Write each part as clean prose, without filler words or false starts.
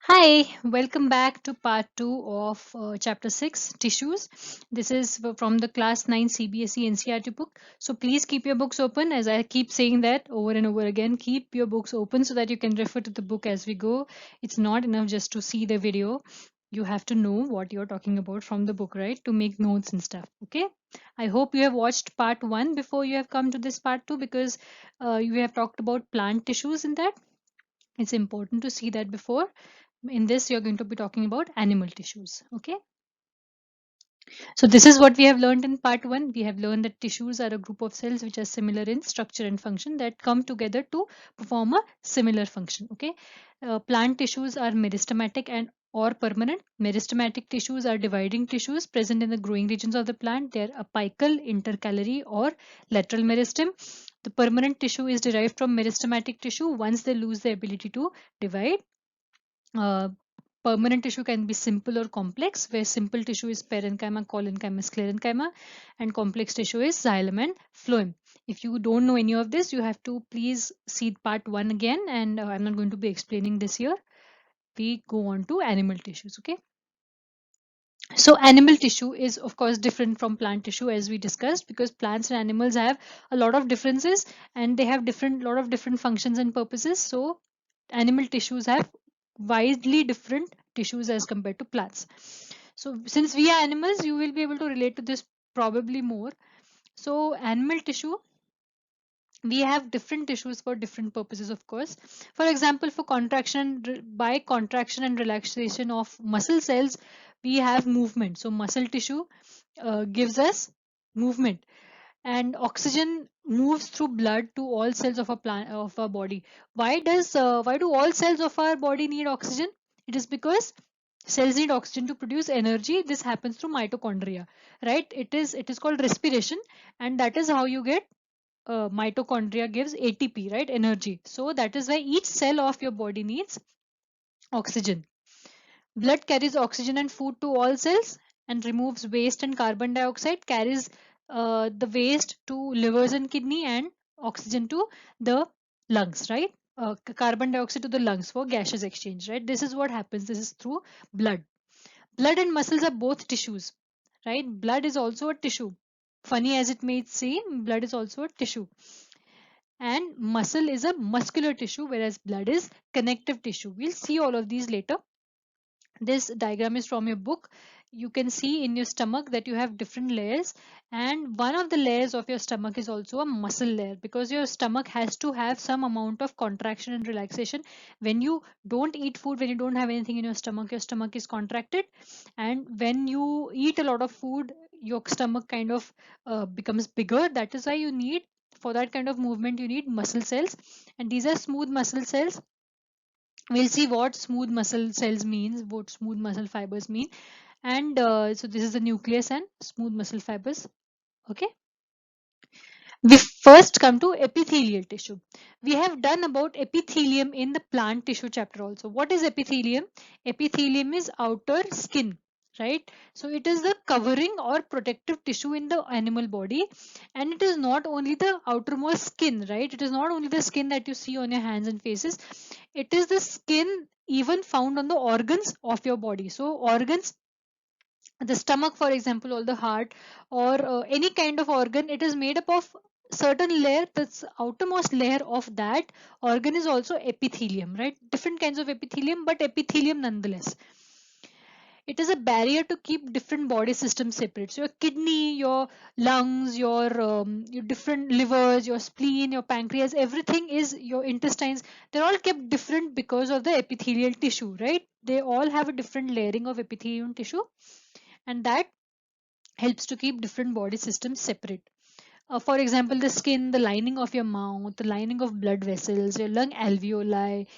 Hi, welcome back to part 2 of chapter 6 tissues. This is from the class 9 CBSE NCERT book. So please keep your books open, as I keep saying that over and over again. Keep your books open so that you can refer to the book as we go. It's not enough just to see the video. You have to know what you're talking about from the book, right? To make notes and stuff. Okay. I hope you have watched part 1 before you have come to this part 2 because you have talked about plant tissues in that. It's important to see that before. In this, you're going to be talking about animal tissues. Okay. So this is what we have learned in part 1. We have learned that tissues are a group of cells which are similar in structure and function that come together to perform a similar function. Okay. Plant tissues are meristematic and or permanent. Meristematic tissues are dividing tissues present in the growing regions of the plant. They are apical, intercalary or lateral meristem. The permanent tissue is derived from meristematic tissue once they lose the ability to divide. Uh, Permanent tissue can be simple or complex, where simple tissue is parenchyma, collenchyma, sclerenchyma, and complex tissue is xylem and phloem. If you don't know any of this, you have to please see part 1 again, and I'm not going to be explaining this here. We go on to animal tissues. Okay. So animal tissue is of course different from plant tissue, as we discussed, because plants and animals have a lot of differences and they have lot of different functions and purposes. So animal tissues have widely different tissues as compared to plants. So since we are animals, you will be able to relate to this probably more. So animal tissue, we have different tissues for different purposes, of course. For example, for by contraction and relaxation of muscle cells, we have movement. So muscle tissue gives us movement, and oxygen moves through blood to all cells of our body. Why do all cells of our body need oxygen? It is because cells need oxygen to produce energy. This happens through mitochondria, right? It is called respiration, and that is how you get mitochondria gives ATP, right? Energy. So that is why each cell of your body needs oxygen. Blood carries oxygen and food to all cells and removes waste and carbon dioxide, carries the waste to livers and kidney, and oxygen to the lungs, right? Carbon dioxide to the lungs for gaseous exchange, right? This is what happens. This is through blood. Blood and muscles are both tissues, right? Blood is also a tissue. Funny as it may seem, blood is also a tissue. And muscle is a muscular tissue, whereas blood is connective tissue. We'll see all of these later. This diagram is from your book. You can see in your stomach that you have different layers, and one of the layers of your stomach is also a muscle layer, because your stomach has to have some amount of contraction and relaxation. When you don't eat food, when you don't have anything in your stomach is contracted, and when you eat a lot of food, your stomach kind of becomes bigger. That is why you need, for that kind of movement, you need muscle cells, and these are smooth muscle cells. We'll see what smooth muscle cells means, what smooth muscle fibers mean. And so this is the nucleus and smooth muscle fibers. Okay. We first come to epithelial tissue. We have done about epithelium in the plant tissue chapter also. What is epithelium? Epithelium is outer skin, right? So it is the covering or protective tissue in the animal body, and it is not only the outermost skin, right? It is not only the skin that you see on your hands and faces. It is the skin even found on the organs of your body. So organs, the stomach for example, or the heart, or any kind of organ, it is made up of certain layer. This outermost layer of that organ is also epithelium, right? Different kinds of epithelium, but epithelium nonetheless. It is a barrier to keep different body systems separate. So your kidney, your lungs, your different livers, your spleen, your pancreas, everything is your intestines. They're all kept different because of the epithelial tissue, right? They all have a different layering of epithelial tissue, and that helps to keep different body systems separate. For example, the skin, the lining of your mouth, the lining of blood vessels, your lung alveoli,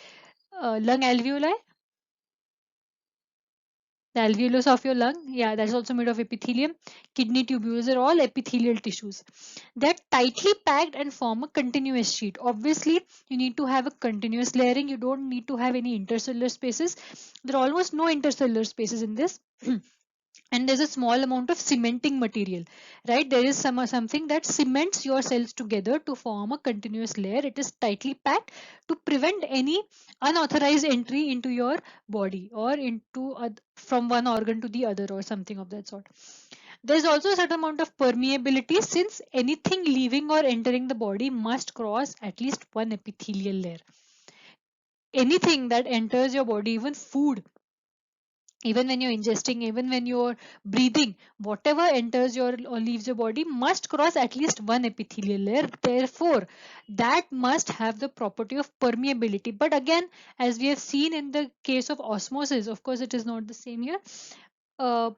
the alveolus of your lung, yeah, that's also made of epithelium. Kidney tubules are all epithelial tissues. They're tightly packed and form a continuous sheet. Obviously, you need to have a continuous layering. You don't need to have any intercellular spaces. There are almost no intercellular spaces in this. and there's a small amount of cementing material, right? There is something that cements your cells together to form a continuous layer. It is tightly packed to prevent any unauthorized entry into your body or into from one organ to the other or something of that sort. There's also a certain amount of permeability, since anything leaving or entering the body must cross at least one epithelial layer. Anything that enters your body, even food, even when you're ingesting, even when you're breathing, whatever enters your or leaves your body must cross at least one epithelial layer. Therefore, that must have the property of permeability. But again, as we have seen in the case of osmosis, of course, it is not the same here. Uh,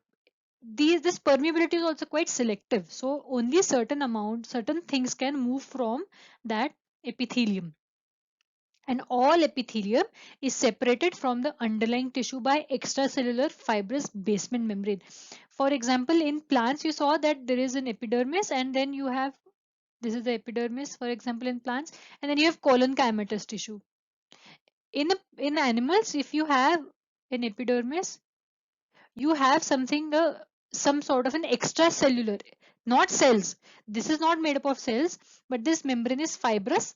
this permeability is also quite selective. So only certain things can move from that epithelium, and all epithelium is separated from the underlying tissue by extracellular fibrous basement membrane. For example, in plants you saw that there is an epidermis, and then you have, this is the epidermis for example in plants, and then you have colon chimatous tissue. In animals, if you have an epidermis, you have something, some sort of an extracellular, not cells. This is not made up of cells, but this membrane is fibrous.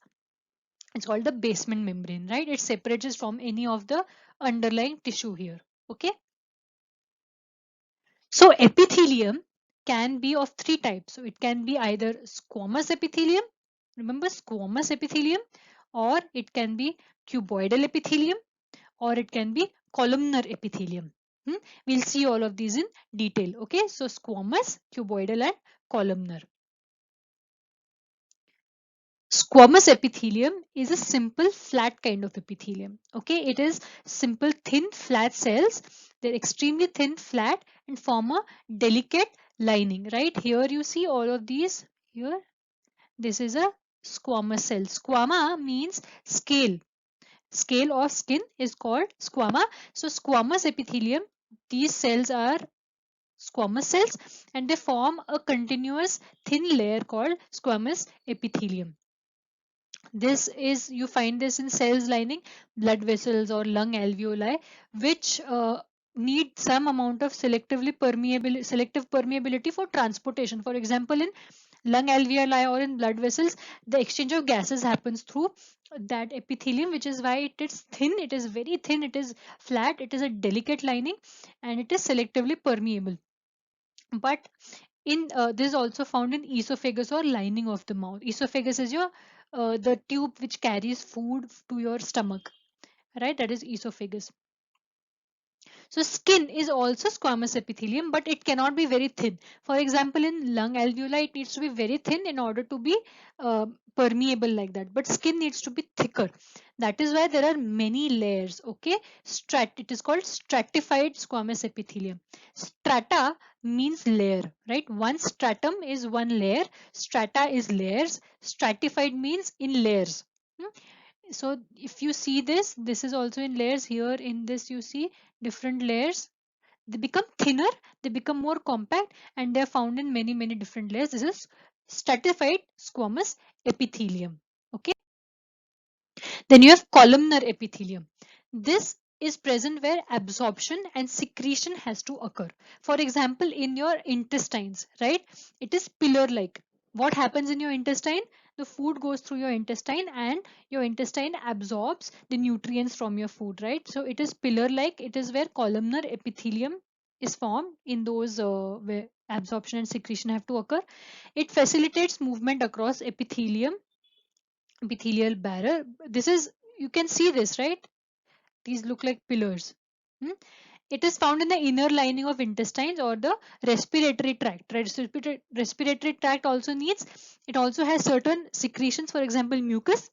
It's called the basement membrane, right? It separates from any of the underlying tissue here. Okay. So epithelium can be of three types. So it can be either squamous epithelium, remember squamous epithelium, or it can be cuboidal epithelium, or it can be columnar epithelium. We'll see all of these in detail. Okay. So squamous, cuboidal and columnar. Squamous epithelium is a simple flat kind of epithelium. Okay, it is simple thin flat cells. They're extremely thin flat and form a delicate lining. Right here you see all of these here. This is a squamous cell. Squama means scale. Scale of skin is called squama. So squamous epithelium, these cells are squamous cells and they form a continuous thin layer called squamous epithelium. This is, you find this in cells lining blood vessels or lung alveoli, which need some amount of selective permeability for transportation. For example, in lung alveoli or in blood vessels, the exchange of gases happens through that epithelium, which is why it is thin, it is very thin, it is flat, it is a delicate lining, and it is selectively permeable. But in this is also found in esophagus or lining of the mouth. Esophagus is your the tube which carries food to your stomach, right? That is esophagus. So skin is also squamous epithelium, but it cannot be very thin. For example, in lung alveoli, it needs to be very thin in order to be uh, permeable like that. But skin needs to be thicker. That is why there are many layers. Okay, it is called stratified squamous epithelium. Strata means layer, right? One stratum is one layer. Strata is layers. Stratified means in layers. Hmm? So if you see this is also in layers. Here in this you see different layers. They become thinner, they become more compact, and they are found in many different layers. This is stratified squamous epithelium. Okay. Then you have columnar epithelium. This is present where absorption and secretion has to occur. For example, in your intestines, right? It is pillar like. What happens in your intestine? The food goes through your intestine and your intestine absorbs the nutrients from your food, right? So it is pillar like. It is where columnar epithelium is formed in those where absorption and secretion have to occur. It facilitates movement across epithelial barrier. This is, you can see this, right? These look like pillars. Hmm? It is found in the inner lining of intestines or the respiratory tract. Right? Respiratory tract also needs, it also has certain secretions, for example, mucus.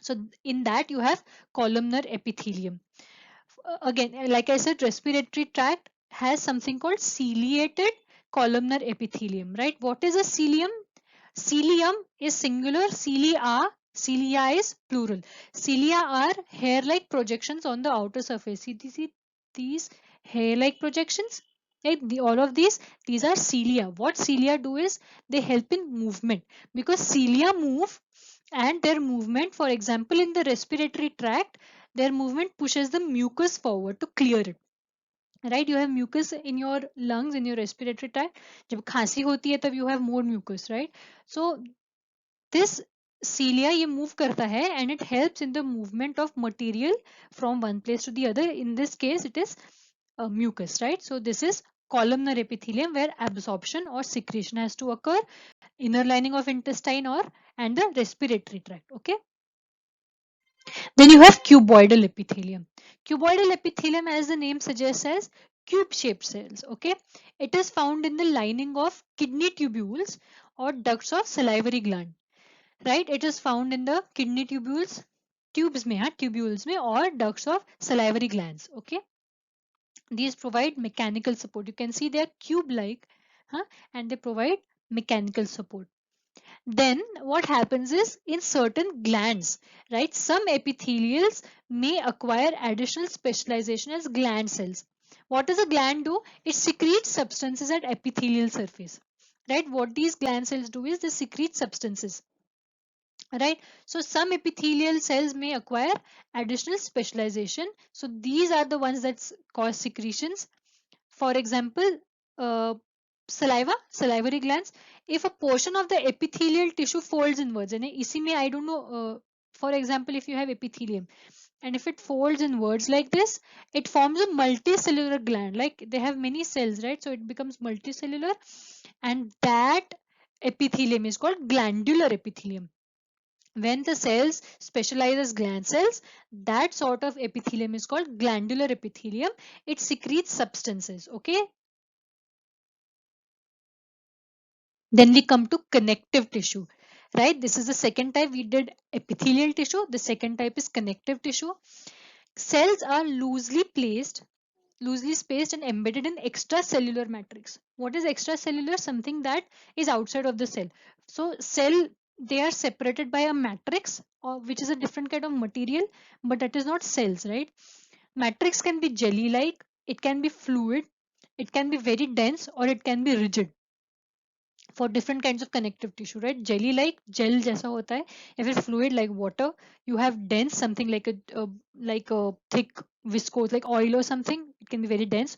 So in that you have columnar epithelium. Again, like I said, respiratory tract has something called ciliated columnar epithelium, right? What is a cilium? Cilium is singular, cilia is plural. Cilia are hair-like projections on the outer surface. See these hair-like projections? Right? All of these are cilia. What cilia do is they help in movement, because cilia move, and their movement, for example, in the respiratory tract, their movement pushes the mucus forward to clear it. right? You have mucus in your lungs, in your respiratory tract. जब खांसी होती है तब you have more mucus, right? So this cilia ये move करता है and it helps in the movement of material from one place to the other. In this case it is mucus, right? So this is columnar epithelium where absorption or secretion has to occur, inner lining of intestine or and the respiratory tract. Okay. Then you have cuboidal epithelium. Cuboidal epithelium, as the name suggests, as cube shaped cells. Okay, it is found in the lining of kidney tubules or ducts of salivary gland. Right, it is found in the kidney tubules, tubes में हाँ tubules में or ducts of salivary glands. Okay, these provide mechanical support. You can see they are cube like, huh, and they provide mechanical support. Then what happens is in certain glands, right, some epithelials may acquire additional specialization as gland cells. What does a gland do? It secretes substances at epithelial surface, right? What these gland cells do is they secrete substances, right? So some epithelial cells may acquire additional specialization. So these are the ones that cause secretions. For example, uh, salivary glands. If a portion of the epithelial tissue folds inwards, and इसी में I don't know, for example, if you have epithelium and if it folds inwards like this, it forms a multicellular gland. Like they have many cells, right? So it becomes multicellular, and that epithelium is called glandular epithelium. When the cells specialize as gland cells, that sort of epithelium is called glandular epithelium. It secretes substances. Okay. Then we come to connective tissue, right? This is the second type. We did epithelial tissue. The second type is connective tissue. Cells are loosely spaced and embedded in extracellular matrix. What is extracellular? Something that is outside of the cell. So cell, they are separated by a matrix, or which is a different kind of material, but that is not cells, right? Matrix can be jelly like, it can be fluid, it can be very dense, or it can be rigid for different kinds of connective tissue, right? Jelly like gel जैसा होता है, या फिर fluid like water. You have dense, something like a thick viscose like oil or something. It can be very dense,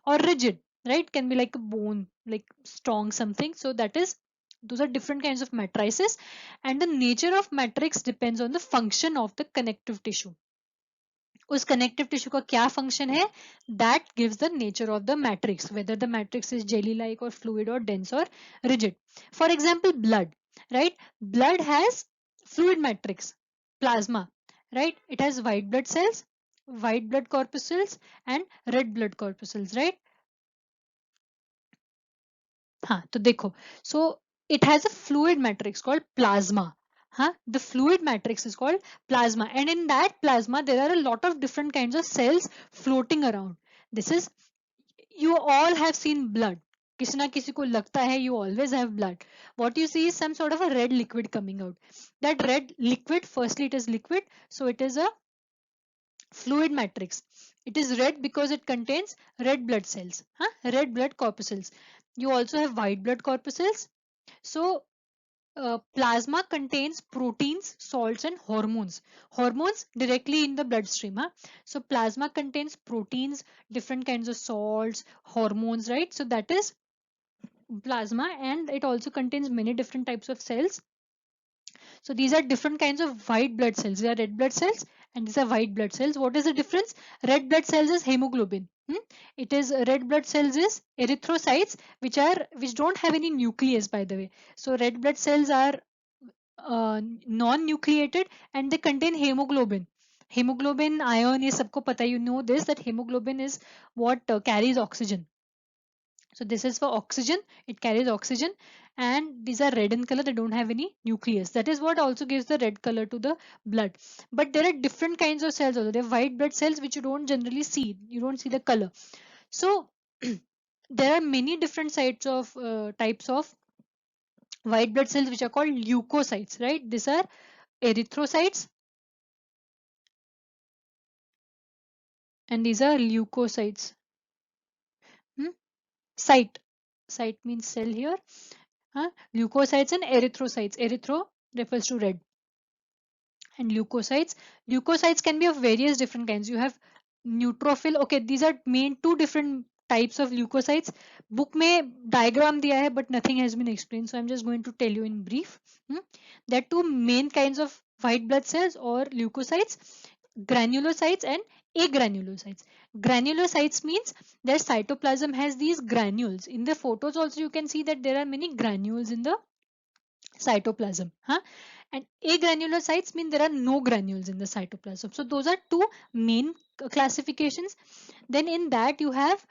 or rigid, right? Can be like a bone, like strong something. So that is, those are different kinds of matrices, and the nature of matrix depends on the function of the connective tissue. उस connective tissue का क्या function है, that gives the nature of the matrix, whether the matrix is jelly like और fluid और dense और rigid. For example blood, right? Blood has fluid matrix, plasma, right? It has white blood cells, white blood corpuscles and red blood corpuscles, right? हाँ, तो देखो, so it has a fluid matrix called plasma. Huh? The fluid matrix is called plasma, and in that plasma there are a lot of different kinds of cells floating around. This is, you all have seen blood. किसी ना किसी को लगता है, you always have blood. What you see is some sort of a red liquid coming out. That red liquid, firstly it is liquid, so it is a fluid matrix. It is red because it contains red blood cells, huh? Red blood corpuscles. You also have white blood corpuscles. So plasma contains proteins, salts and hormones. Hormones directly in the bloodstream. Huh? So plasma contains proteins, different kinds of salts, hormones, right? So that is plasma, and it also contains many different types of cells. So these are different kinds of white blood cells. These are red blood cells and these are white blood cells. What is the difference? Red blood cells is hemoglobin. It is red blood cells is erythrocytes, which don't have any nucleus, by the way. So red blood cells are non-nucleated and they contain hemoglobin. Hemoglobin, iron, ये सबको पता. You know this, that hemoglobin is what carries oxygen. So this is for oxygen, it carries oxygen, and these are red in color, they don't have any nucleus. That is what also gives the red color to the blood. But there are different kinds of cells also. There are white blood cells which you don't generally see, you don't see the color. So there are many different types of white blood cells which are called leukocytes, right? These are erythrocytes and these are leukocytes. Cyte, cyte means cell here. Leukocytes and erythrocytes. Erythro refers to red. And leukocytes. Leukocytes can be of various different kinds. You have neutrophil. Okay, these are main two different types of leukocytes. Book में diagram दिया है but nothing has been explained, so I'm just going to tell you in brief. There are two main kinds of white blood cells or leukocytes: granulocytes and agranulocytes. Granulocytes means their cytoplasm has these granules. In the photos also you can see that there are many granules in the cytoplasm. And agranulocytes mean there are no granules in the cytoplasm. So those are two main classifications. Then in that you have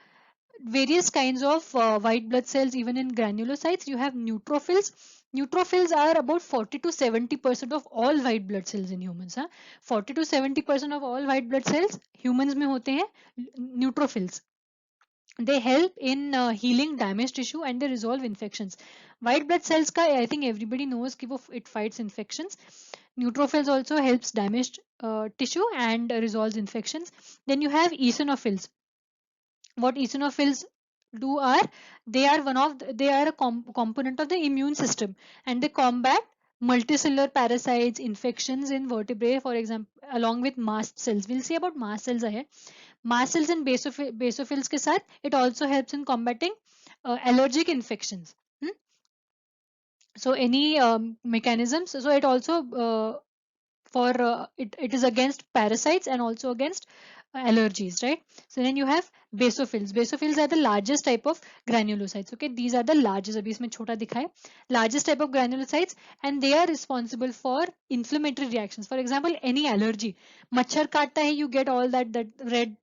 various kinds of white blood cells. Even in granulocytes you have neutrophils. Neutrophils are about 40 to 70% of all white blood cells in humans. 40 to 70% of all white blood cells humans में होते हैं neutrophils. They help in healing damaged tissue and they resolve infections. White blood cells का I think everybody knows कि वो it fights infections. Neutrophils also helps damaged tissue and resolves infections. Then you have eosinophils. What eosinophils do are, they are a component of the immune system, and they combat multicellular parasites, infections in vertebrae, for example, along with mast cells. We'll see about mast cells ahead. Mast cells and basophils के साथ it also helps in combating allergic infections. So any mechanisms, so it also it is against parasites and also against allergies, right? So then you have basophils. Basophils are the largest type of granulocytes. Okay, these are the largest. अभी इसमें छोटा दिखा है, largest type of granulocytes, and they are responsible for inflammatory reactions. For example, any allergy, मच्छर काटता है, you get all that red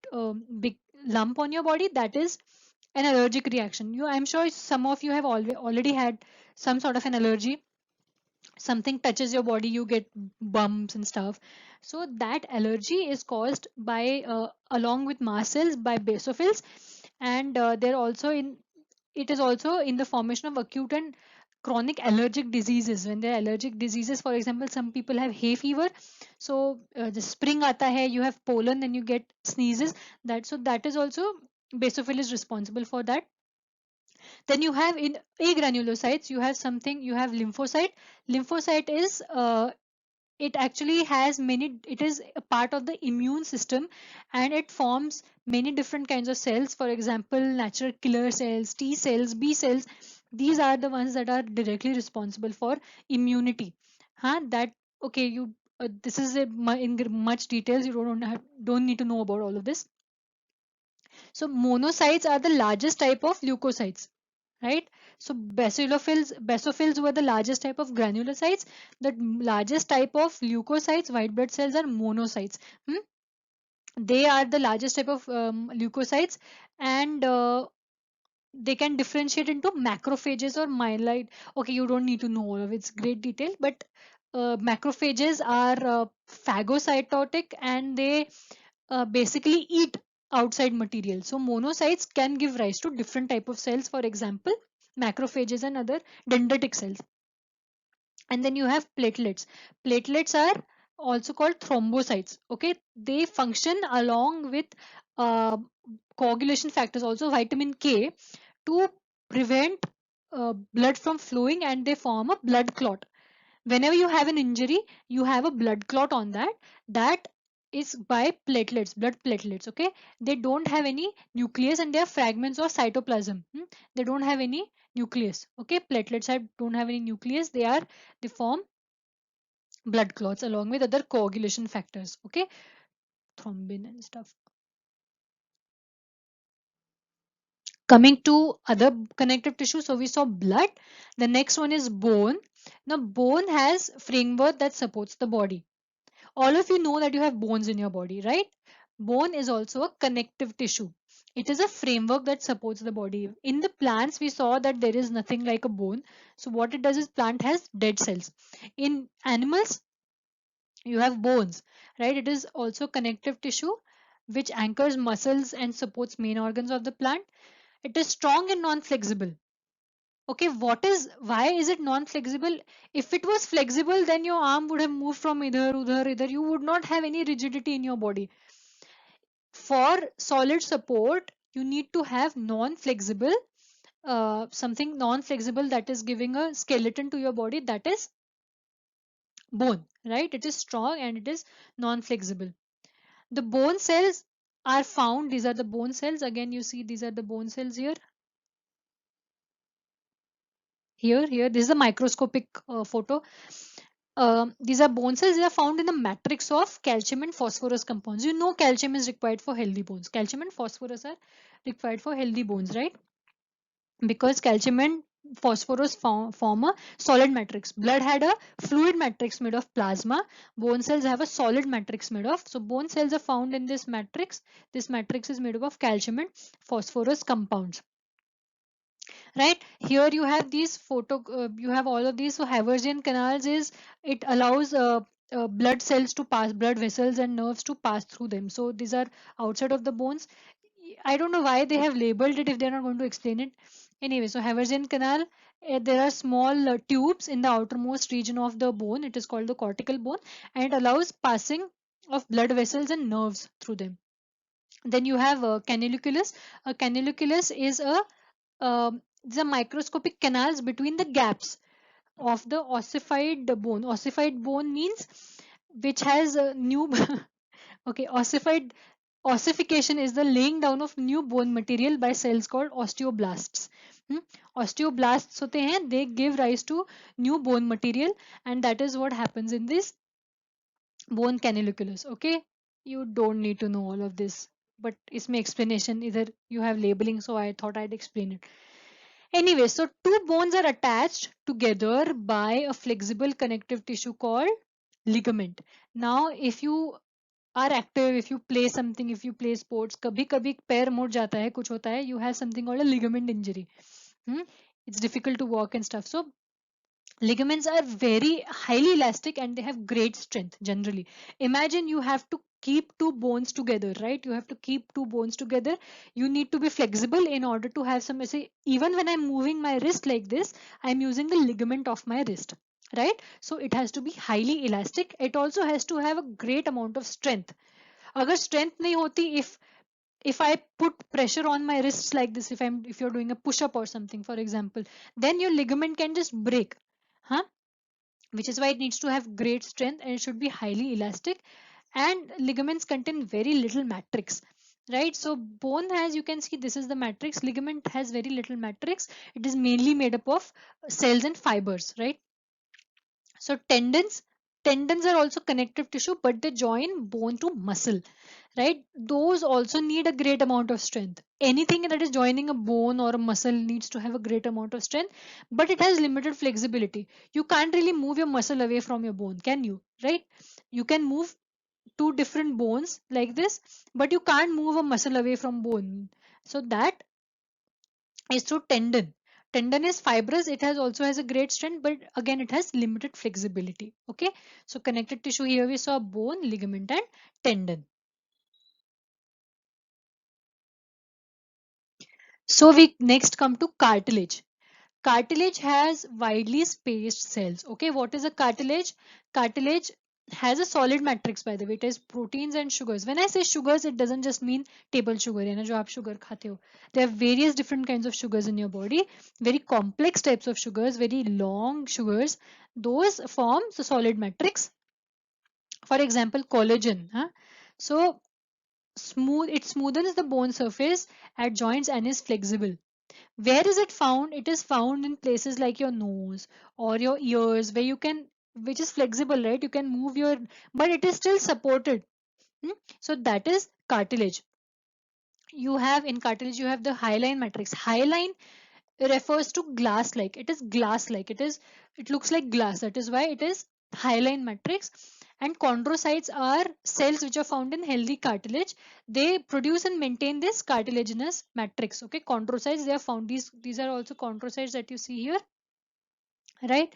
big lump on your body. That is an allergic reaction. I'm sure some of you have already had some sort of an allergy. Something touches your body, you get bumps and stuff. So that allergy is caused by along with mast cells by basophils, and they're also in it is also in the formation of acute and chronic allergic diseases. When there are allergic diseases, for example, some people have hay fever, so the spring aata hai, you have pollen and you get sneezes. That is also basophil is responsible for that. Then you have in agranulocytes, you have lymphocyte. Lymphocyte is it actually has many, it is a part of the immune system, and it forms many different kinds of cells. For example, natural killer cells, T cells, B cells. These are the ones that are directly responsible for immunity. That okay, you this is in much details, you don't need to know about all of this. So monocytes are the largest type of leukocytes, right? So basophils were the largest type of granulocytes. The largest type of leukocytes, white blood cells, are monocytes. They are the largest type of leukocytes, and they can differentiate into macrophages or myeloid. Okay, you don't need to know all of it's great detail, but macrophages are phagocytotic, and they basically eat outside material. So monocytes can give rise to different type of cells, for example macrophages and other dendritic cells. And then you have platelets. Platelets are also called thrombocytes. Okay, they function along with uh, coagulation factors, also vitamin K, to prevent blood from flowing, and they form a blood clot. Whenever you have an injury, you have a blood clot on that is by platelets, blood platelets. Okay, they don't have any nucleus, and they are fragments of cytoplasm. They don't have any nucleus. Okay, don't have any nucleus. They form blood clots along with other coagulation factors. Okay, thrombin and stuff. Coming to other connective tissue, so we saw blood. The next one is bone. Now bone has framework that supports the body. All of you know that you have bones in your body, right? Bone is also a connective tissue. It is a framework that supports the body. In the plants, we saw that there is nothing like a bone. So what it does is plant has dead cells. In animals, you have bones, right? It is also connective tissue which anchors muscles and supports main organs of the plant. It is strong and non-flexible. Okay, why is it non-flexible? If it was flexible, then your arm would have moved from idhar, udhar, idhar. You would not have any rigidity in your body. For solid support, you need to have non-flexible, something non-flexible that is giving a skeleton to your body, that is bone, right? It is strong and it is non-flexible. The bone cells are found. These are the bone cells. Again, you see these are the bone cells here. Here, this is a microscopic photo. These are bone cells. They are found in the matrix of calcium and phosphorus compounds. You know calcium is required for healthy bones. Calcium and phosphorus are required for healthy bones, right? Because calcium and phosphorus form a solid matrix. Blood had a fluid matrix made of plasma. Bone cells have a solid matrix made of. So bone cells are found in this matrix. This matrix is made up of calcium and phosphorus compounds. Right here you have these you have all of these. So Haversian canals is, it allows blood cells to pass, blood vessels and nerves to pass through them. So these are outside of the bones. I don't know why they have labeled it if they're not going to explain it. Anyway, so Haversian canal, there are small tubes in the outermost region of the bone. It is called the cortical bone, and it allows passing of blood vessels and nerves through them. Then you have canaliculus. A canaliculus is a the microscopic canals between the gaps of the ossified bone. Ossified bone means which has a new okay, ossification is the laying down of new bone material by cells called osteoblasts. Hmm? Osteoblasts होते हैं, they give rise to new bone material, and that is what happens in this bone canaliculus. Okay, you don't need to know all of this, but इसमें explanation either you have labeling, so I thought I'd explain it. Anyway, so two bones are attached together by a flexible connective tissue called ligament. Now, if you are active, if you play something, if you play sports, कभी कभी पैर मुड़ जाता है, कुछ होता है, you have something called a ligament injury. It's difficult to walk and stuff. So ligaments are very highly elastic and they have great strength generally. Imagine you have to keep two bones together, right? You have to keep two bones together. You need to be flexible in order to have some, say, even when I'm moving my wrist like this, I'm using the ligament of my wrist, right? So it has to be highly elastic. It also has to have a great amount of strength. Agar strength nahi hoti, if I put pressure on my wrists like this, if you're doing a push up or something, for example, then your ligament can just break, huh? Which is why it needs to have great strength and it should be highly elastic. And ligaments contain very little matrix, right? So bone has, you can see this is the matrix. Ligament has very little matrix. It is mainly made up of cells and fibers, right? So tendons are also connective tissue, but they join bone to muscle, right? Those also need a great amount of strength. Anything that is joining a bone or a muscle needs to have a great amount of strength, but it has limited flexibility. You can't really move your muscle away from your bone, can you? Right? You can move two different bones like this, but you can't move a muscle away from bone. So that is through tendon. Tendon is fibrous. It has also has a great strength, but again it has limited flexibility. Okay, so connective tissue, here we saw bone, ligament and tendon. So we next come to cartilage. Cartilage has widely spaced cells. Okay, what is a cartilage? Cartilage has a solid matrix, by the way. It has proteins and sugars. When I say sugars, it doesn't just mean table sugar, है ना, जो आप sugar खाते हो. There are various different kinds of sugars in your body, very complex types of sugars, very long sugars. Those form the solid matrix. For example, collagen. Huh? So it smoothens the bone surface at joints and is flexible. Where is it found? It is found in places like your nose or your ears, where you can, which is flexible, right? You can move your, but it is still supported. So that is cartilage. You have in cartilage, you have the hyaline matrix. Hyaline refers to glass like. It is glass like. It looks like glass. That is why it is hyaline matrix. And chondrocytes are cells which are found in healthy cartilage. They produce and maintain this cartilaginous matrix. Okay, chondrocytes, they are found. These are also chondrocytes that you see here, right?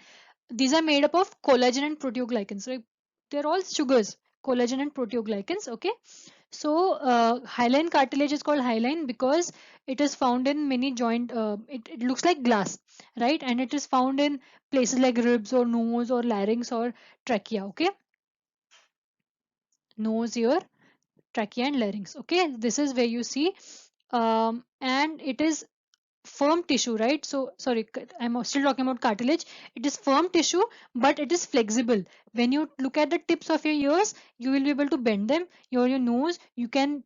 These are made up of collagen and proteoglycans. Right? They're all sugars, collagen and proteoglycans. Okay, so hyaline cartilage is called hyaline because it is found in many joint. It looks like glass, right? And it is found in places like ribs or nose or larynx or trachea. Okay, nose, ear, trachea, and larynx. Okay, this is where you see, and it is firm tissue, right? So sorry, I'm still talking about cartilage. It is firm tissue, but it is flexible. When you look at the tips of your ears, you will be able to bend them. Your nose, you can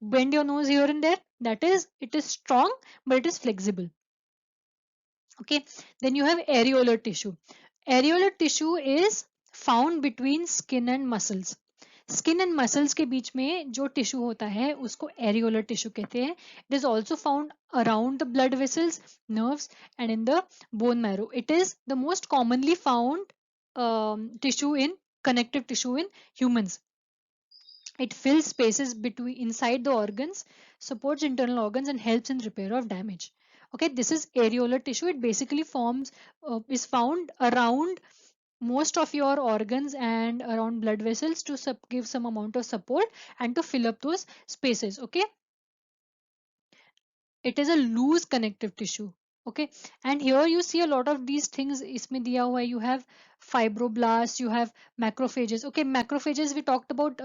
bend your nose here and there. That is, it is strong, but it is flexible. Okay, then you have areolar tissue. Areolar tissue is found between skin and muscles. Skin and muscles के बीच में जो tissue होता है उसको areolar tissue कहते हैं. It is also found around the blood vessels, nerves and in the bone marrow. It is the most commonly found tissue in connective tissue in humans. It fills spaces between inside the organs, supports internal organs, and helps in repair of damage. Okay, this is areolar tissue. It basically forms is found around most of your organs and around blood vessels to give some amount of support and to fill up those spaces. Okay, it is a loose connective tissue. Okay, and here you see a lot of these things isme diya hua hai. You have fibroblasts, you have macrophages. Okay, macrophages we talked about.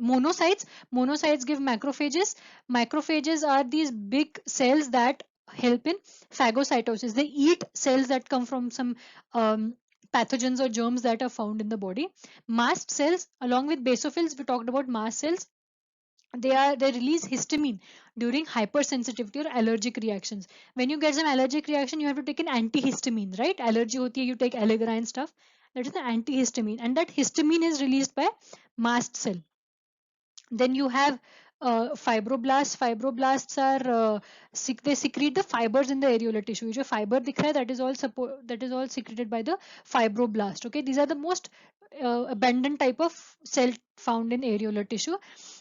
Monocytes. Monocytes give macrophages. Macrophages are these big cells that help in phagocytosis. They eat cells that come from some um, pathogens or germs that are found in the body. Mast cells, along with basophils, we talked about mast cells. They release histamine during hypersensitivity or allergic reactions. When you get some allergic reaction, you have to take an antihistamine, right? Allergy hoti hai, you take Allegra and stuff. That is the antihistamine, and that histamine is released by mast cell. Then you have fibroblasts. Fibroblasts are they secrete the fibers in the areolar tissue. जो fiber दिख रहा है, that is all secreted by the fibroblast. Okay, these are the most abundant type of cell found in areolar tissue.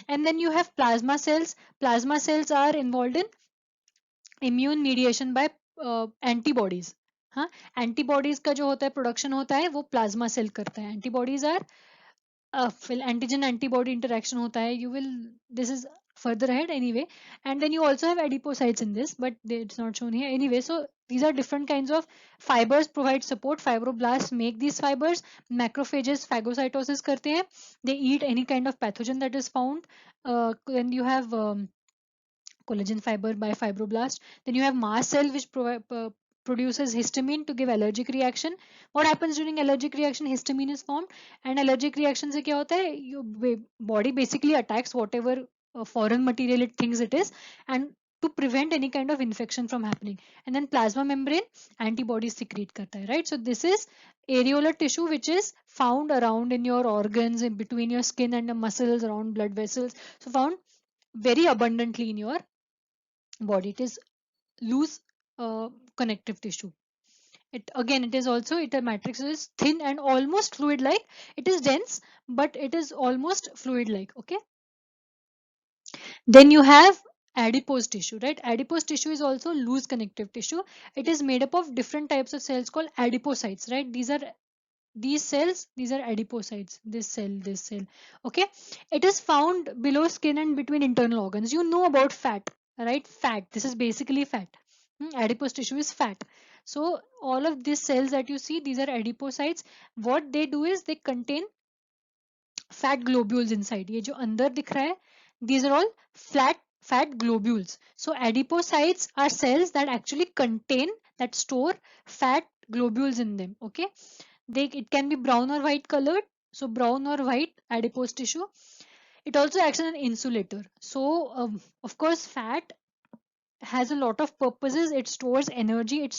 And then you have plasma cells. Plasma cells are involved in immune mediation by antibodies. हाँ, antibodies का जो होता है production होता है वो plasma cell करता है. Antibodies are फिर antigen antibody interaction होता है. You will, this is further ahead anyway. And then you also have adipocytes in this, but it's not shown here anyway. So these are different kinds of fibers provide support. Fibroblasts make these fibers. Macrophages phagocytosis करते हैं. They eat any kind of pathogen that is found. Then you have collagen fiber by fibroblast. Then you have mast cell which produces histamine to give allergic reaction. What happens during allergic reaction? Histamine is formed, and allergic reaction से क्या होता है? Your body basically attacks whatever foreign material it thinks it is, and to prevent any kind of infection from happening. And then plasma membrane antibodies secrete करता है, right? So this is areolar tissue which is found around in your organs, in between your skin and the muscles, around blood vessels. So found very abundantly in your body. It is loose connective tissue. It is also, it a matrix is thin and almost fluid like. It is dense, but it is almost fluid like. Okay, then you have adipose tissue, right? Adipose tissue is also loose connective tissue. It is made up of different types of cells called adipocytes, right? These cells, these are adipocytes. This cell. Okay, it is found below skin and between internal organs. You know about fat, right? Fat, this is basically fat. Adipose tissue is fat. So all of these cells that you see, these are adipocytes. What they do is they contain fat globules inside. ये जो अंदर दिख रहा है, these are all fat globules. So adipocytes are cells that actually contain, that store fat globules in them. Okay, it can be brown or white colored. So brown or white adipose tissue. It also acts as an insulator. So of course fat has a lot of purposes. It stores energy. It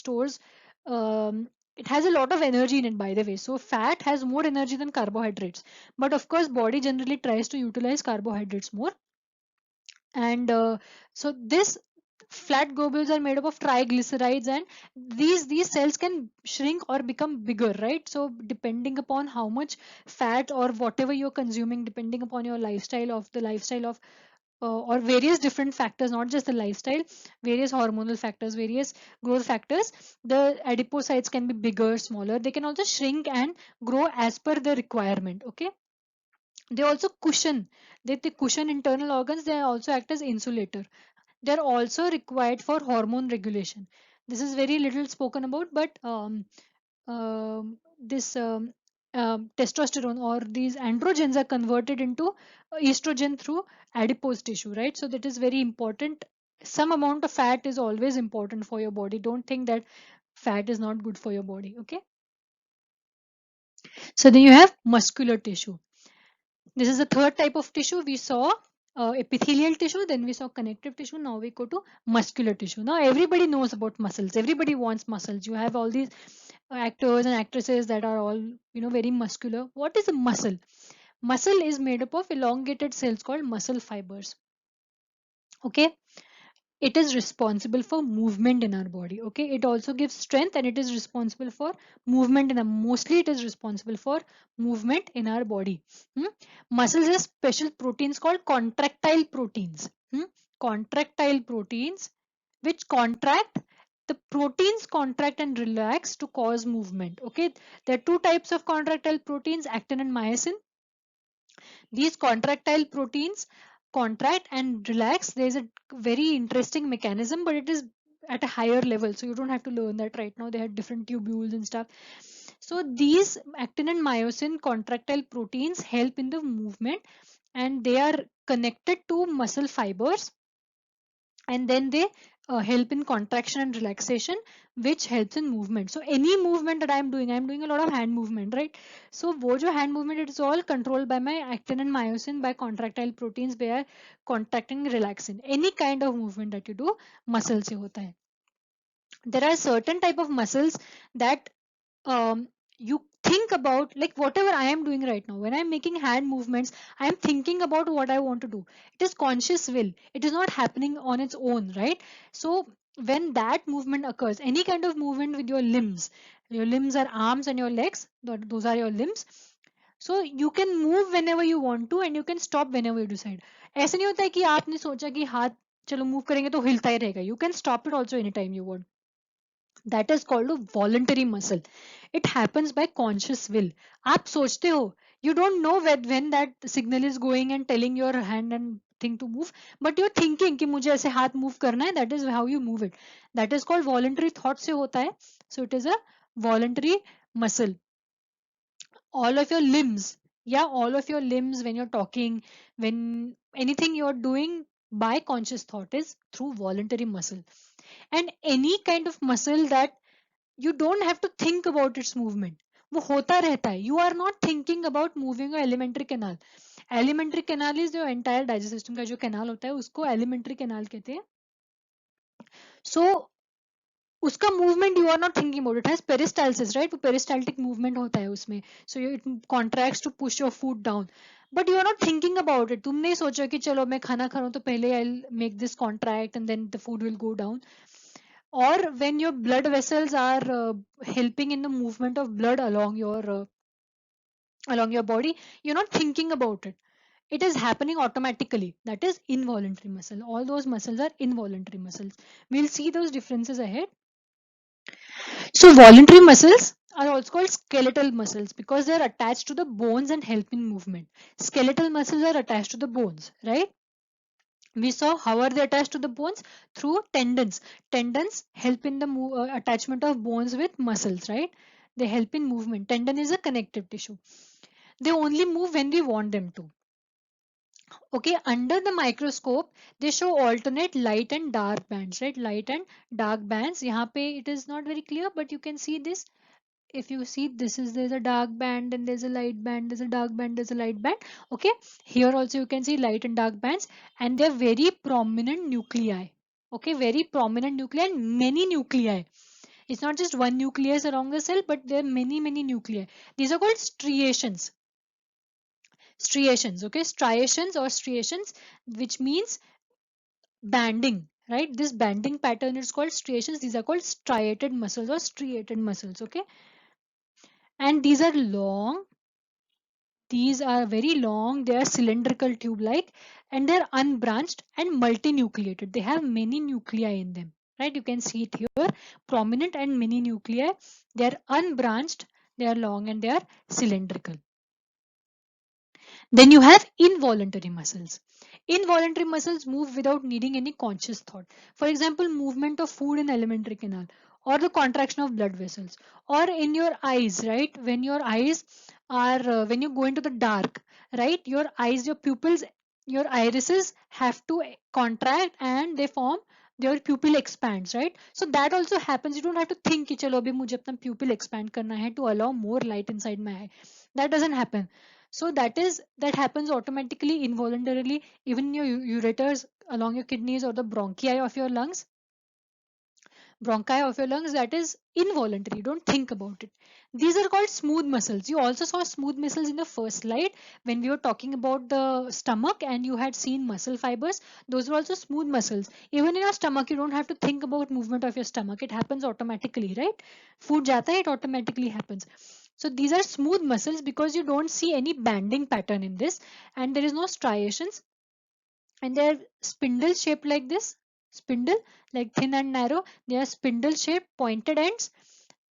has a lot of energy in it, by the way. So fat has more energy than carbohydrates, but of course body generally tries to utilize carbohydrates more. And so this flat globules are made up of triglycerides, and these cells can shrink or become bigger, right? So depending upon how much fat or whatever you're consuming, depending upon your lifestyle of or various different factors, not just the lifestyle, various hormonal factors, various growth factors, the adipocytes can be bigger, smaller. They can also shrink and grow as per the requirement. Okay, they also cushion. They cushion internal organs. They also act as insulator. They're also required for hormone regulation. This is very little spoken about, but this testosterone or these androgens are converted into estrogen through adipose tissue, right? So that is very important. Some amount of fat is always important for your body. Don't think that fat is not good for your body. Okay, so then you have muscular tissue. This is the third type of tissue we saw. epithelial tissue, then we saw connective tissue, now we go to muscular tissue. Now everybody knows about muscles, everybody wants muscles. You have all these actors and actresses that are all, very muscular. What is a muscle? Muscle is made up of elongated cells called muscle fibers. Okay, it is responsible for movement in our body. Okay, it also gives strength and it is responsible for movement in mostly it is responsible for movement in our body. Hmm? Muscles have special proteins called contractile proteins. Contractile proteins which contract. The proteins contract and relax to cause movement. Okay, there are two types of contractile proteins, actin and myosin. These contractile proteins contract and relax. There is a very interesting mechanism, but it is at a higher level, so you don't have to learn that right now. They have different tubules and stuff. So these actin and myosin contractile proteins help in the movement, and they are connected to muscle fibers, and then they help in contraction and relaxation, which helps in movement. So any movement that I'm doing a lot of hand movement, right? So wo jo hand movement, it is all controlled by my actin and myosin, by contractile proteins. They are contracting, relaxing. Any kind of movement that you do, muscle se hota hai. There are certain type of muscles that you think about, like whatever I am doing right now, when I'm making hand movements, I am thinking about what I want to do. It is conscious will, it is not happening on its own, right? So when that movement occurs, any kind of movement with your limbs are arms and your legs, those are your limbs. So you can move whenever you want to and you can stop whenever you decide. ऐसा नहीं होता है कि आपने सोचा कि हाथ चलो मूव करेंगे तो हिलता ही रहेगा. You can stop it also anytime you want. That is called a voluntary muscle. It happens by conscious will. आप सोचते हो, you don't know when that signal is going and telling your hand and thing to move, but you're thinking कि मुझे ऐसे हाथ move करना है. That is how you move it. That is called voluntary thought से होता है. So it is a voluntary muscle. All of your limbs, yeah, all of your limbs, when you're talking, when anything you're doing by conscious thought, is through voluntary muscle. And any kind of muscle that you don't have to think about its movement, वो होता रहता है. You are not thinking about moving your alimentary canal. Alimentary canal is your entire digestive system का जो canal होता है, उसको alimentary canal कहते हैं. So उसका movement you are not thinking about. It has peristalsis, right? वो peristaltic movement होता है उसमें. So it contracts to push your food down. But you are not thinking about it. तुम नहीं सोचो कि चलो मैं खाना खा रहा हूँ तो पहले I'll make this contract and then the food will go down. Or when your blood vessels are helping in the movement of blood along your body, you're not thinking about it. It is happening automatically. That is involuntary muscle. All those muscles are involuntary muscles. We'll see those differences ahead. So voluntary muscles are also called skeletal muscles because they are attached to the bones and help in movement. Skeletal muscles are attached to the bones, right? We saw how are they attached to the bones? Through tendons. Tendons help in the attachment of bones with muscles, right? They help in movement. Tendon is a connective tissue. They only move when we want them to. Okay, under the microscope, they show alternate light and dark bands, right? Light and dark bands. यहाँ पे it is not very clear, but you can see this. If you see, there's a dark band and there's a light band, there's a dark band, there's a light band. Okay, here also you can see light and dark bands, and they're very prominent nuclei. Okay, very prominent nuclei and many nuclei. It's not just one nucleus around the cell, but there are many nuclei. These are called striations. Striations, okay, striations or striations, which means banding, right? This banding pattern is called striations. These are called striated muscles or striated muscles, okay? And these are long. These are very long. They are cylindrical tube-like, and they're unbranched and multinucleated. They have many nuclei in them, right? You can see it here, prominent and many nuclei. They are unbranched, they are long, and they are cylindrical. Then you have involuntary muscles. Involuntary muscles move without needing any conscious thought. For example, movement of food in alimentary canal, or the contraction of blood vessels, or in your eyes, right? When your eyes are, when you go into the dark, right? Your eyes, your pupils, your irises have to contract and they form, your pupil expands, right? So that also happens. You don't have to think कि चलो अभी मुझे अपना pupil expand करना है to allow more light inside my eye. That doesn't happen. So that happens automatically, involuntarily, even in your ureters, along your kidneys, or the bronchi of your lungs, that is involuntary. Don't think about it. These are called smooth muscles. You also saw smooth muscles in the first slide when we were talking about the stomach, and you had seen muscle fibers. Those are also smooth muscles. Even in your stomach, you don't have to think about movement of your stomach. It happens automatically, right? Food jata hai, it automatically happens. So these are smooth muscles because you don't see any banding pattern in this, and there is no striations, and they're spindle shaped like this. Spindle, like thin and narrow, they are spindle shaped pointed ends,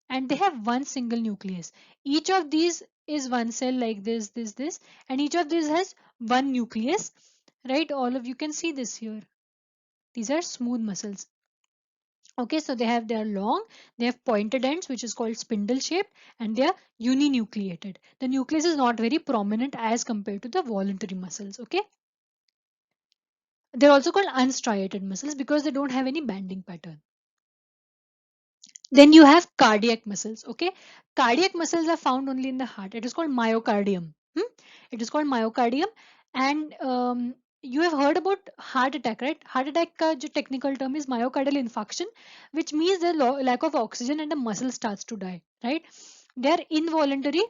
and they have one single nucleus. Each of these is one cell like this, and each of these has one nucleus, right? All of you can see this here. These are smooth muscles. Okay, so they are long, they have pointed ends, which is called spindle shaped, and they are uninucleated. The nucleus is not very prominent as compared to the voluntary muscles. Okay, they're also called unstriated muscles because they don't have any banding pattern. Then you have cardiac muscles. Okay, cardiac muscles are found only in the heart. It is called myocardium. It is called myocardium, and you have heard about heart attack, right? Heart attack का जो technical term is myocardial infarction, which means the lack of oxygen and the muscle starts to die, right? They are involuntary,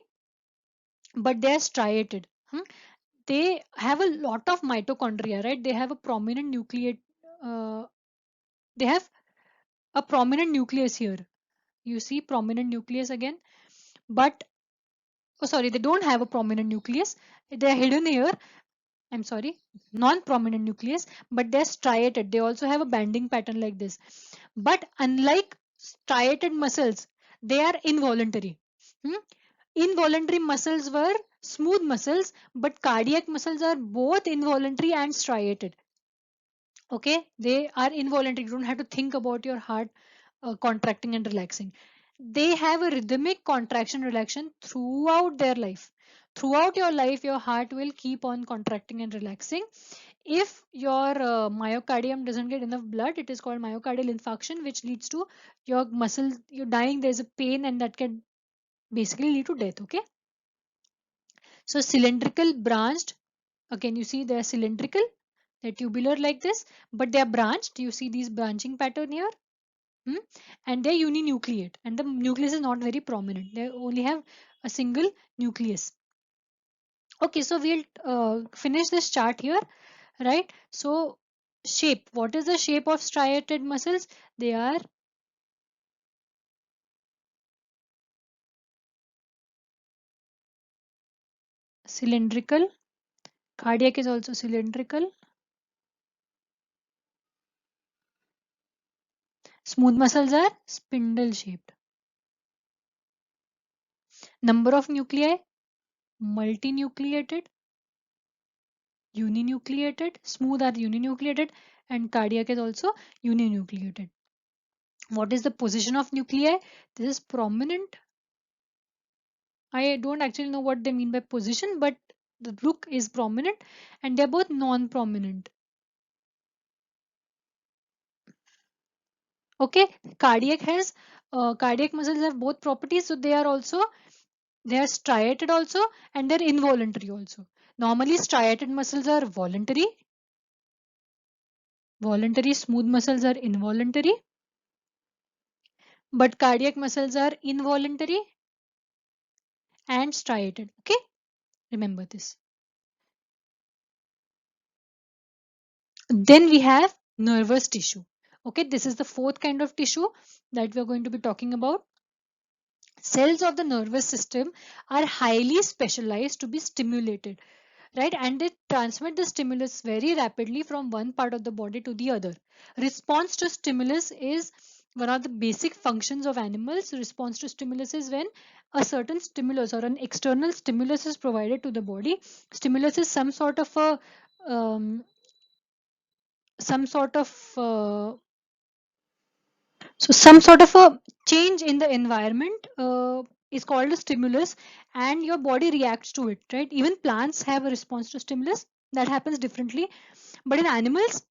but they are striated. They have a lot of mitochondria, right? They have a prominent nucleate. They have a prominent nucleus here. You see prominent nucleus again, but oh sorry, they don't have a prominent nucleus. They're hidden here. I'm sorry, non-prominent nucleus, but they're striated. They also have a banding pattern like this. But unlike striated muscles, they are involuntary. Hmm? Involuntary muscles were smooth muscles, but cardiac muscles are both involuntary and striated. Okay, they are involuntary. You don't have to think about your heart contracting and relaxing. They have a rhythmic contraction relaxation throughout their life. Throughout your life, your heart will keep on contracting and relaxing. If your myocardium doesn't get enough blood, it is called myocardial infarction, which leads to your muscle, you're dying, there's a pain, and that can basically lead to death. Okay, so cylindrical branched, again you see they are cylindrical, they're tubular like this, but they are branched. You see these branching pattern here. Hmm? And they're uninucleate, and the nucleus is not very prominent. They only have a single nucleus. Okay, so we'll finish this chart here, right? So shape, what is the shape of striated muscles? They are cylindrical. Cardiac is also cylindrical. Smooth muscles are spindle shaped. Number of nuclei, multinucleated, uninucleated. Smooth are uninucleated, and cardiac is also uninucleated. What is the position of nuclei? This is prominent. I don't actually know what they mean by position, but the look is prominent, and they're both non-prominent. Okay, cardiac muscles have both properties, so they are striated also, and they're involuntary also. Normally striated muscles are voluntary. Voluntary smooth muscles are involuntary, but cardiac muscles are involuntary and striated. Okay, remember this. Then we have nervous tissue. Okay, this is the fourth kind of tissue that we are going to be talking about. Cells of the nervous system are highly specialized to be stimulated, right? And they transmit the stimulus very rapidly from one part of the body to the other. Response to stimulus is one of the basic functions of animals. Response to stimulus is when a certain stimulus or an external stimulus is provided to the body. Stimulus is um, some sort of some sort of a change in the environment is called a stimulus, and your body reacts to it, right? Even plants have a response to stimulus that happens differently, but in animals,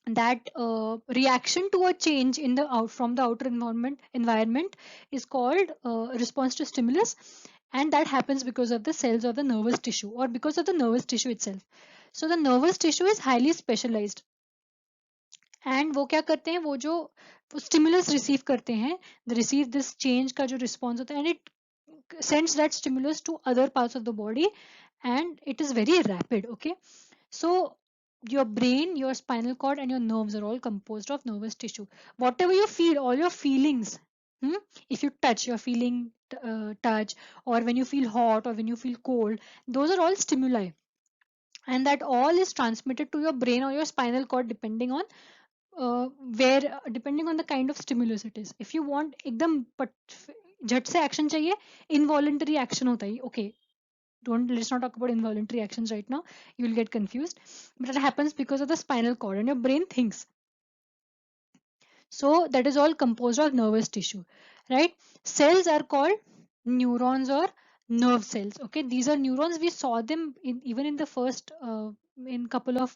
that reaction to a change in the out from the outer environment is called response to stimulus. and that happens because of the cells of the nervous tissue or because of the nervous tissue itself. So the nervous tissue is highly specialized, and वो क्या करते हैं, वो जो वो stimulus receive करते हैं, they receive this change का जो response होता है, and it sends that stimulus to other parts of the body, and it is very rapid. Okay, so your brain, your spinal cord, and your nerves are all composed of nervous tissue. Whatever you feel, all your feelings, hmm, if you touch, you're feeling touch, or when you feel hot or when you feel cold, those are all stimuli, and that all is transmitted to your brain or your spinal cord depending on where depending on the kind of stimulus it is. If you want एकदम झट से action चाहिए, involuntary action होता है. Okay, don't, let's not talk about involuntary actions right now, you will get confused, but it happens because of the spinal cord and your brain thinks. So that is all composed of nervous tissue, right? Cells are called neurons or nerve cells. Okay, these are neurons. We saw them even in the first in couple of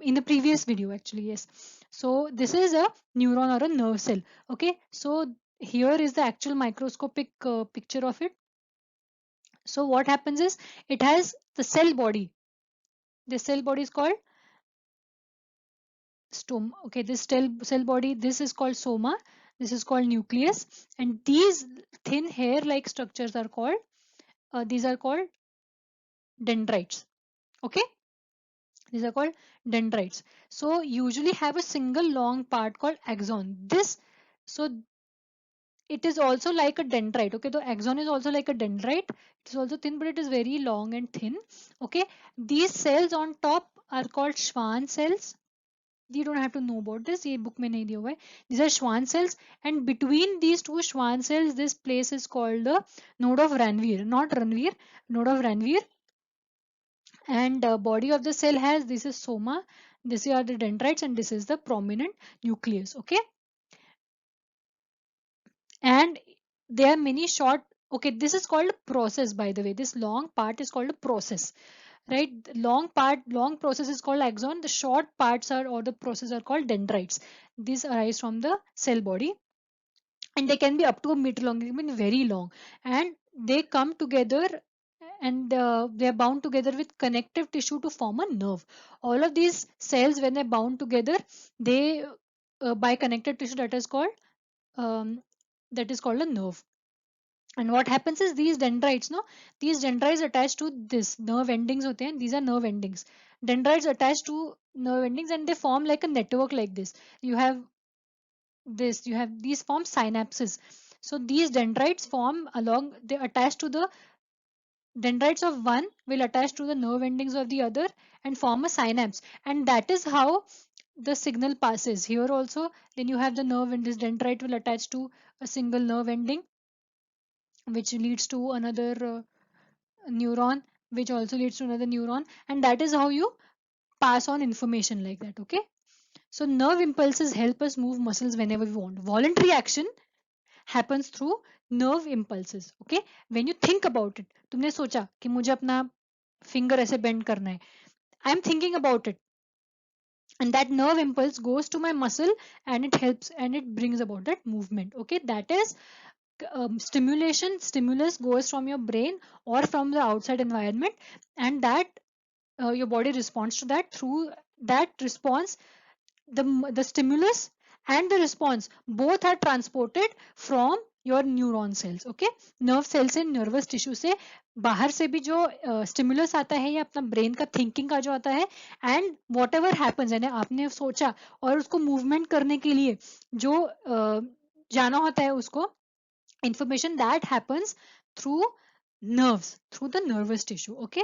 in the previous video actually. Yes, so this is a neuron or a nerve cell. Okay, so here is the actual microscopic picture of it. So what happens is, it has the cell body. This cell body is called stoma. Okay, this cell body, this is called soma, this is called nucleus, and these thin hair like structures are called these are called dendrites. Okay, these are called dendrites. So usually have a single long part called axon. This, so it is also like a dendrite. Okay, the axon is also like a dendrite. It is also thin, but it is very long and thin. Okay, these cells on top are called Schwann cells. You don't have to know about this, ये book में नहीं दिया हुआ है. These are Schwann cells, and between these two Schwann cells, this place is called the node of Ranvier, not Ranvier, node of Ranvier. And body of the cell has, this is soma, this are the dendrites, and this is the prominent nucleus. Okay, and there are many short. Okay, this is called process, by the way. This long part is called a process, right? Long part, long process is called axon. The short parts are, or the process are called dendrites. These arise from the cell body, and they can be up to a meter long. They can be very long, and they come together, and they are bound together with connective tissue to form a nerve. All of these cells, when they're bound together, they by connective tissue, um, that is called a nerve. And what happens is, these dendrites, no, these dendrites attach to this nerve endings hote hain. These are nerve endings. Dendrites attach to nerve endings, and they form like a network like this. You have this, you have these form synapses. So these dendrites form along, they attach to the dendrites of one will attach to the nerve endings of the other and form a synapse, and that is how the signal passes. Here also, then you have the nerve, and this dendrite will attach to a single nerve ending, which leads to another neuron, which also leads to another neuron, and that is how you pass on information like that. Okay, so nerve impulses help us move muscles whenever we want. Voluntary action happens through nerve impulses. Okay, when you think about it, तुमने सोचा कि मुझे अपना finger ऐसे bend करना है, I am thinking about it, and that nerve impulse goes to my muscle, and it helps and it brings about that movement. Okay, that is stimulus goes from your brain or from the outside environment, and that your body responds to that. Through that response, the stimulus and the response both are transported from your neuron cells. Okay, nerve cells से nervous tissue से बाहर से भी जो stimulus आता है, या अपना ब्रेन का थिंकिंग का जो आता है, एंड वॉट एवर हैपन्स, यानी आपने सोचा और उसको मूवमेंट करने के लिए जो जाना होता है उसको, information that happens through nerves, through the nervous tissue. Okay,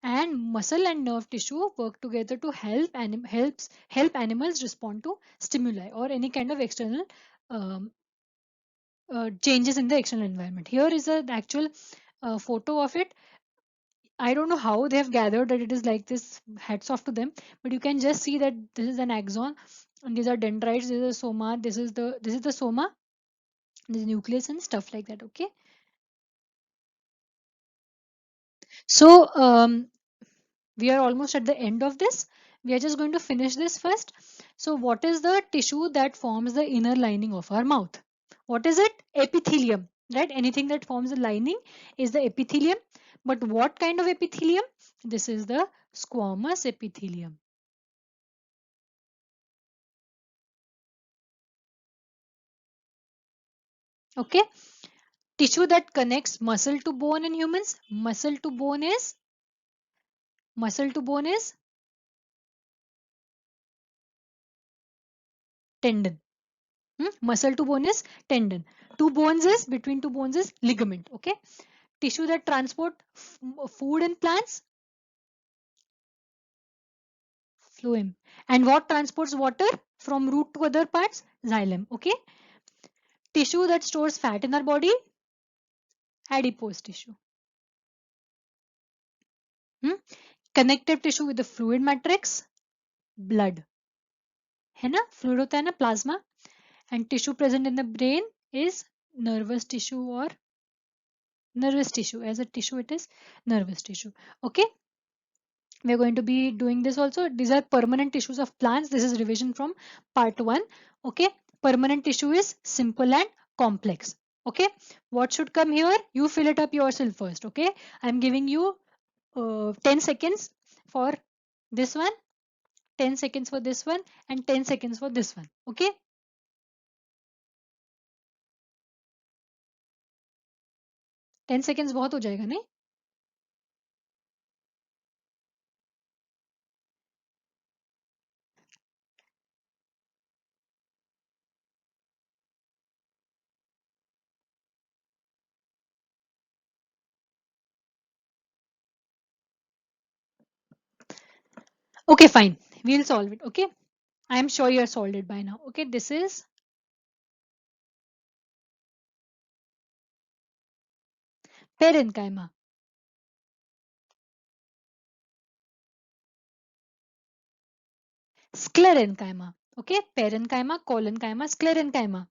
and muscle and nerve tissue work together to help animals respond to stimuli or any kind of external um, changes in the external environment. Here is an actual photo of it. I don't know how they have gathered that it is like this. Hats off to them. But you can just see that this is an axon, and these are dendrites. This is a soma. This is the soma. This is nucleus and stuff like that. Okay. So we are almost at the end of this. We are just going to finish this first. So what is the tissue that forms the inner lining of our mouth? What is it? Epithelium. right? Anything that forms a lining is the epithelium. But what kind of epithelium? This is the squamous epithelium. Okay. Tissue that connects muscle to bone in humans. Muscle to bone is tendon. Muscle to bone is tendon. Two bones is between two bones is ligament. Okay. Tissue that transport food in plants, phloem. And what transports water from root to other parts? Xylem. Okay. Tissue that stores fat in our body, adipose tissue. Hmm? Connective tissue with the fluid matrix, blood. है ना? Fluid होता है ना, plasma. And tissue present in the brain is nervous tissue or nervous tissue. As a tissue, it is nervous tissue. Okay. We're going to be doing this also. These are permanent tissues of plants. This is revision from part 1. Okay. Permanent tissue is simple and complex. Okay. What should come here? You fill it up yourself first. Okay. I'm giving you 10 seconds for this one, 10 seconds for this one, and 10 seconds for this one. Okay. 10 seconds बहुत हो जाएगा नहीं? Okay, fine. We'll solve it. Okay. I am sure you are solved it by now. Okay. This is parenchyma. Sclerenchyma. Okay. Parenchyma, collenchyma, sclerenchyma.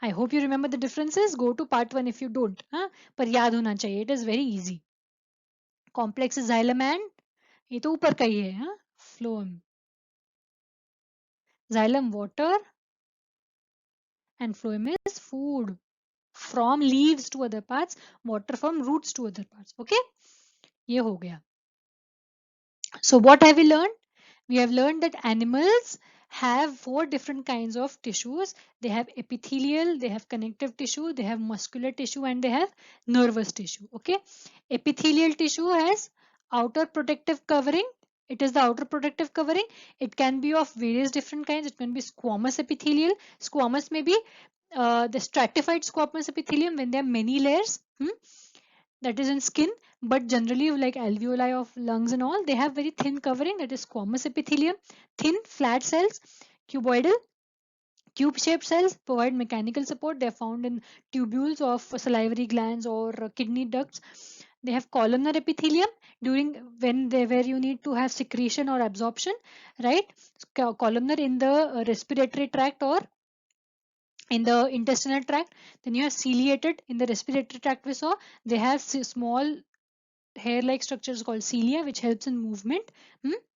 I hope you remember the differences. Go to part 1 if you don't. हाँ? पर याद होना चाहिए. It is very easy. Complex is xylem and ये तो ऊपर का ही है. हाँ? Phloem. Xylem water and phloem is food. From leaves to other parts, water from roots to other parts. Okay. ये हो गया. So what have we learned? We have learned that animals have 4 different kinds of tissues. They have epithelial, they have connective tissue, they have muscular tissue, and they have nervous tissue. Okay. Epithelial tissue has outer protective covering. It is the outer protective covering. It can be of various different kinds. It can be squamous epithelial. Squamous may be the stratified squamous epithelium when there are many layers. That is in skin, but generally like alveoli of lungs and all, they have very thin covering, that is squamous epithelium. Thin flat cells, cuboidal, cube shaped cells provide mechanical support. They are found in tubules of salivary glands or kidney ducts. They have columnar epithelium during where you need to have secretion or absorption, right? Columnar in the respiratory tract or in the intestinal tract. Then you have ciliated in the respiratory tract. We saw they have small hair-like structures called cilia, which helps in movement.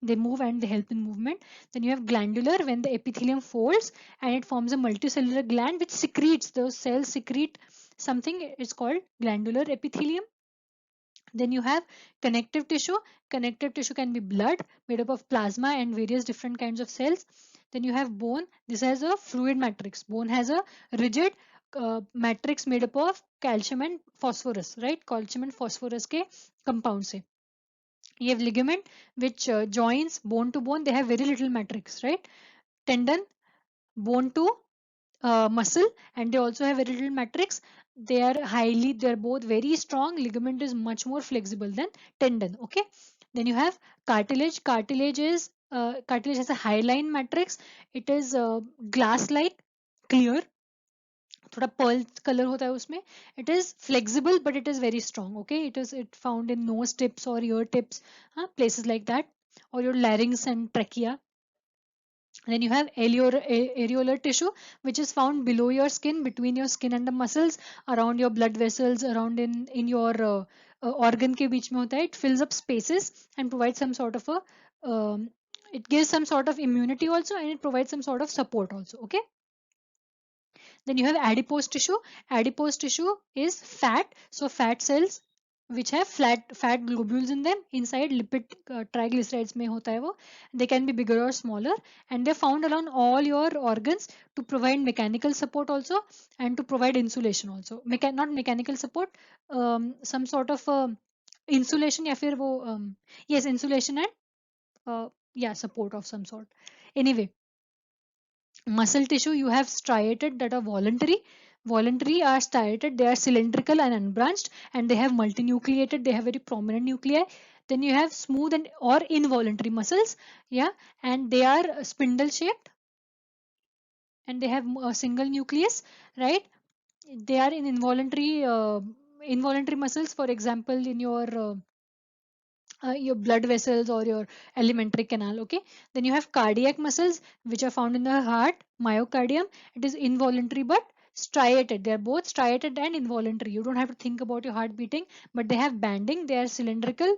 They move and they help in movement. Then you have glandular when the epithelium folds and it forms a multicellular gland which secretes, those cells secrete something. It's called glandular epithelium. Then you have connective tissue. Connective tissue can be blood made up of plasma and various different kinds of cells. Then you have bone. This has a fluid matrix. Bone has a rigid matrix made up of calcium and phosphorus, right? Calcium and phosphorus के compound से. You have ligament which joins bone to bone. They have very little matrix, right? Tendon, bone to muscle, and they also have very little matrix. They're both very strong. Ligament is much more flexible than tendon. Okay. Then you have cartilage. Cartilage has a hyaline matrix. It is glass like, clear, थोड़ा pearl color होता है उसमें. It is flexible but it is very strong. Okay. It found in nose tips or ear tips, places like that, or your larynx and trachea. Then you have areolar tissue, which is found below your skin, between your skin and the muscles, around your blood vessels, around in your organ के बीच में होता है. It fills up spaces and provides some sort of a it gives some sort of immunity also, and it provides some sort of support also. Okay. Then you have adipose tissue. Adipose tissue is fat. So fat cells which have fat globules in them inside lipid triglycerides mein hota hai wo. They can be bigger or smaller, and they're found along all your organs to provide mechanical support also and to provide insulation also. Not mechanical support, some sort of insulation या फिर वो yes, insulation and yeah, support of some sort. Anyway, muscle tissue you have striated that are voluntary are striated, they are cylindrical and unbranched, and they have multinucleated, they have very prominent nuclei. Then you have smooth and or involuntary muscles, yeah, and they are spindle shaped and they have a single nucleus, right? They are in involuntary muscles, for example in your blood vessels or your alimentary canal. Okay, then you have cardiac muscles which are found in the heart, myocardium. It is involuntary but striated. They are both striated and involuntary. You don't have to think about your heart beating, but they have banding, they are cylindrical,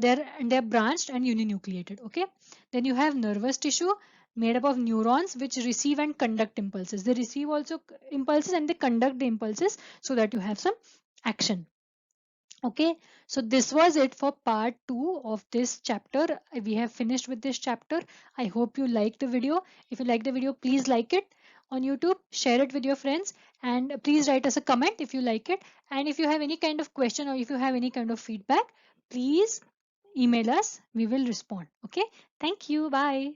they're branched and uninucleated. Okay, then you have nervous tissue made up of neurons which receive and conduct impulses. They receive also impulses and they conduct the impulses so that you have some action. Okay, so this was it for part 2 of this chapter. We have finished with this chapter. I hope you liked the video. If you like the video, please like it on YouTube, share it with your friends, and please write us a comment if you like it. And if you have any kind of question or if you have any kind of feedback, please email us. We will respond. Okay, thank you. Bye.